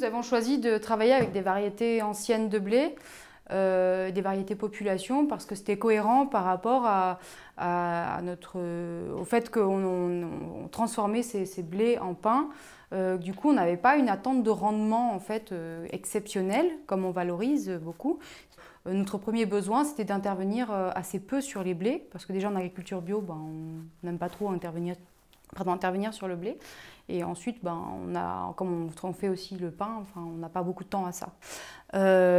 nous avons choisi de travailler avec des variétés anciennes de blé, des variétés population, parce que c'était cohérent par rapport au fait qu'on transformait ces blés en pain. Du coup, on n'avait pas une attente de rendement en fait, exceptionnelle, comme on valorise beaucoup. Notre premier besoin, c'était d'intervenir assez peu sur les blés, parce que déjà en agriculture bio, on n'aime pas trop intervenir sur le blé. Et ensuite, comme on fait aussi le pain, on n'a pas beaucoup de temps à ça.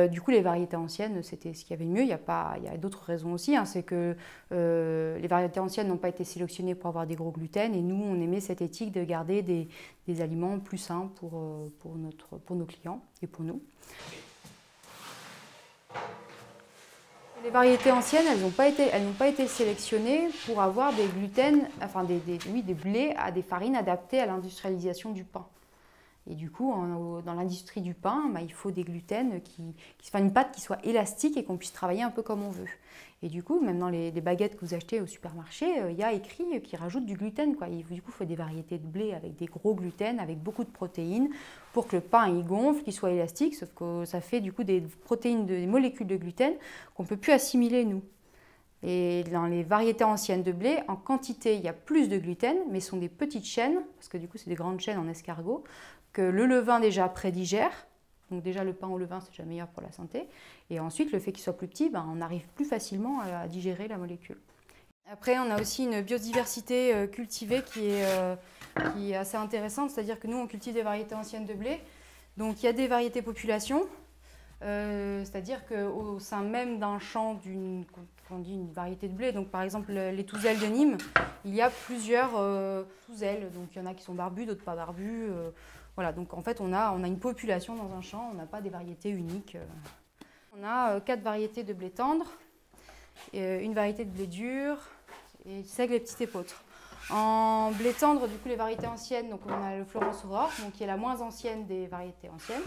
Du coup, les variétés anciennes, c'était ce qu'il y avait de mieux. Il y a d'autres raisons aussi, c'est que les variétés anciennes n'ont pas été sélectionnées pour avoir des gros gluten, et nous, on aimait cette éthique de garder des aliments plus sains pour nos clients et pour nous. Les variétés anciennes, elles n'ont pas été sélectionnées pour avoir des gluten, des blés à des farines adaptées à l'industrialisation du pain. Et du coup, dans l'industrie du pain, il faut des gluten une pâte qui soit élastique et qu'on puisse travailler un peu comme on veut. Et du coup, même dans les baguettes que vous achetez au supermarché, il y a écrit qu'ils rajoutent du gluten, quoi. Et du coup, il faut des variétés de blé avec des gros gluten, avec beaucoup de protéines, pour que le pain il gonfle, qu'il soit élastique, sauf que ça fait du coup des protéines, des molécules de gluten qu'on ne peut plus assimiler, nous. Et dans les variétés anciennes de blé, en quantité, il y a plus de gluten, mais ce sont des petites chaînes, parce que du coup, c'est des grandes chaînes en escargot, que le levain déjà prédigère. Donc déjà, le pain au levain, c'est déjà meilleur pour la santé. Et ensuite, le fait qu'il soit plus petit, on arrive plus facilement à digérer la molécule. Après, on a aussi une biodiversité cultivée qui est assez intéressante, c'est-à-dire que nous, on cultive des variétés anciennes de blé. Donc il y a des variétés population, c'est-à-dire qu'au sein même d'un champ d'une variété de blé, donc par exemple les touzelles de Nîmes, il y a plusieurs touzelles, donc il y en a qui sont barbus, d'autres pas barbus. Voilà, donc en fait on a une population dans un champ, on n'a pas des variétés uniques. On a 4 variétés de blé tendre, une variété de blé dur, et seigle et petit épeautre. En blé tendre, du coup les variétés anciennes, donc on a le Florence Aurore, donc qui est la moins ancienne des variétés anciennes,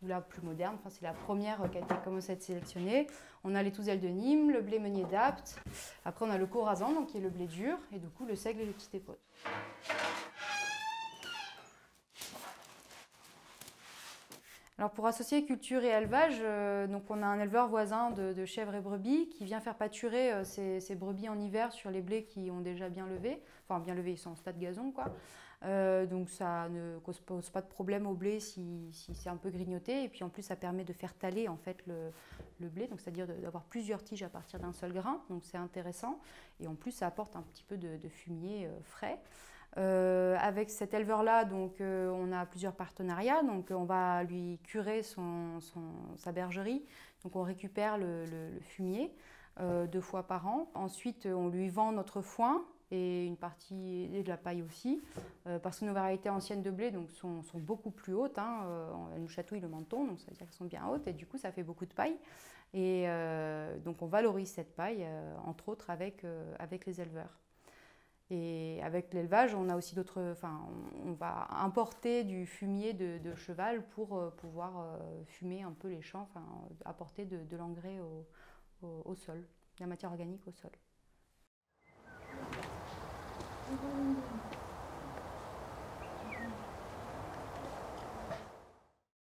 ou la plus moderne, c'est la première qui a commencé à être sélectionnée. On a les touzelles de Nîmes, le blé meunier d'Apt, après on a le Corazan, donc qui est le blé dur, et du coup le seigle et le petit épeautre. Alors pour associer culture et élevage, donc on a un éleveur voisin de chèvres et brebis qui vient faire pâturer ses brebis en hiver sur les blés qui ont déjà bien levé. Enfin bien levé, ils sont en stade gazon, quoi. Donc ça ne pose pas de problème au blé si c'est un peu grignoté. Et puis en plus ça permet de faire taler en fait le blé, donc c'est-à-dire d'avoir plusieurs tiges à partir d'un seul grain. Donc c'est intéressant. Et en plus ça apporte un petit peu de fumier frais. Avec cet éleveur-là, on a plusieurs partenariats. Donc, on va lui curer sa bergerie. Donc, on récupère le fumier 2 fois par an. Ensuite, on lui vend notre foin et une partie de la paille aussi, parce que nos variétés anciennes de blé sont beaucoup plus hautes. Elles nous chatouillent le menton, donc ça veut dire qu'elles sont bien hautes. Et du coup, ça fait beaucoup de paille. Et donc, on valorise cette paille, entre autres, avec les éleveurs. Et avec l'élevage, on a aussi on va importer du fumier de cheval pour pouvoir fumer un peu les champs, apporter de l'engrais au sol, de la matière organique au sol.